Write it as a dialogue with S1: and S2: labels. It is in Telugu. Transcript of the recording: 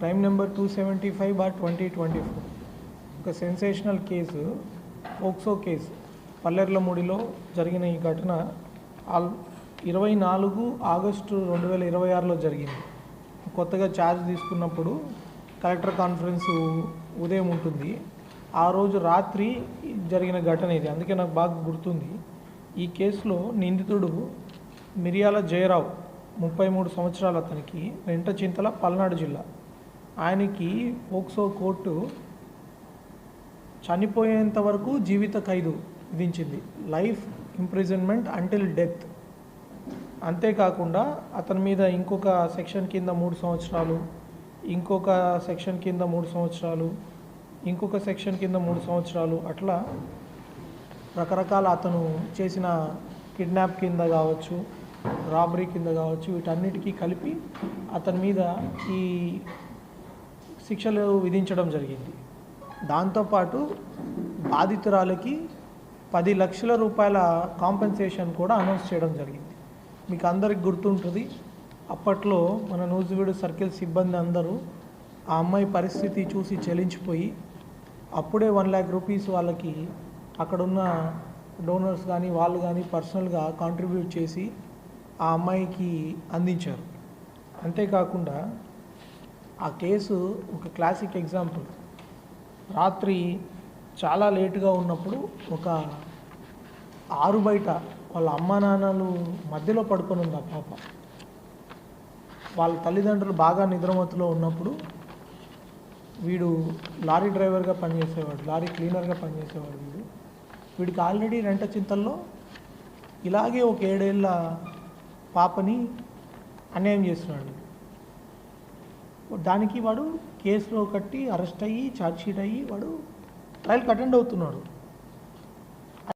S1: క్రైమ్ నెంబర్ 275/2024 ఒక సెన్సేషనల్ కేసు, పోక్సో కేసు పల్లెర్లమూడిలో జరిగిన ఈ ఘటన 24 ఆగస్టు 2026లో జరిగింది. కొత్తగా ఛార్జ్ తీసుకున్నప్పుడు కలెక్టర్ కాన్ఫరెన్స్ ఉదయం ఉంటుంది. ఆ రోజు రాత్రి జరిగిన ఘటన ఇది, అందుకే నాకు బాగా గుర్తుంది. ఈ కేసులో నిందితుడు మిరియాల జయరావు, 33 సంవత్సరాలు, అతనికి రెంటచింతల, పల్నాడు జిల్లా. ఆయనకి పోక్సో కోర్టు చనిపోయేంత వరకు జీవిత ఖైదు విధించింది, లైఫ్ ఇంప్రిజన్మెంట్ అంటిల్ డెత్. అంతేకాకుండా అతని మీద ఇంకొక సెక్షన్ కింద 3 సంవత్సరాలు, ఇంకొక సెక్షన్ కింద 3 సంవత్సరాలు, ఇంకొక సెక్షన్ కింద 3 సంవత్సరాలు, అట్లా రకరకాల అతను చేసిన కిడ్నాప్ కింద కావచ్చు, రాబరీ కింద కావచ్చు, వీటన్నిటికీ కలిపి అతని మీద ఈ శిక్షలు విధించడం జరిగింది. దాంతోపాటు బాధితురాలకి 10 లక్షల రూపాయల కాంపెన్సేషన్ కూడా అనౌన్స్ చేయడం జరిగింది. మీకు అందరికి గుర్తుంటుంది, అప్పట్లో మన నూజివీడు సర్కిల్ సిబ్బంది అందరూ ఆ అమ్మాయి పరిస్థితి చూసి చెలించిపోయి అప్పుడే 1 lakh రూపీస్ వాళ్ళకి అక్కడున్న డోనర్స్ కానీ వాళ్ళు కానీ పర్సనల్గా కాంట్రిబ్యూట్ చేసి ఆ అమ్మాయికి అందించారు. అంతేకాకుండా ఆ కేసు ఒక క్లాసిక్ ఎగ్జాంపుల్. రాత్రి చాలా లేటుగా ఉన్నప్పుడు ఒక ఆరు బయట వాళ్ళ అమ్మా నాన్నలు మధ్యలో పడుకొని ఉంది ఆ పాప. వాళ్ళ తల్లిదండ్రులు బాగా నిద్రమత్తులో ఉన్నప్పుడు వీడు లారీ డ్రైవర్గా పనిచేసేవాడు, లారీ క్లీనర్గా పనిచేసేవాడు. వీడికి ఆల్రెడీ రెంటచింతల్లో ఇలాగే ఒక 7 ఏళ్ళ పాపని అన్యాయం చేస్తున్నాడు. దానికి వాడు కేసులో కట్టి అరెస్ట్ అయ్యి ఛార్జ్షీట్ అయ్యి వాడు ట్రయల్కి అటెండ్ అవుతున్నాడు.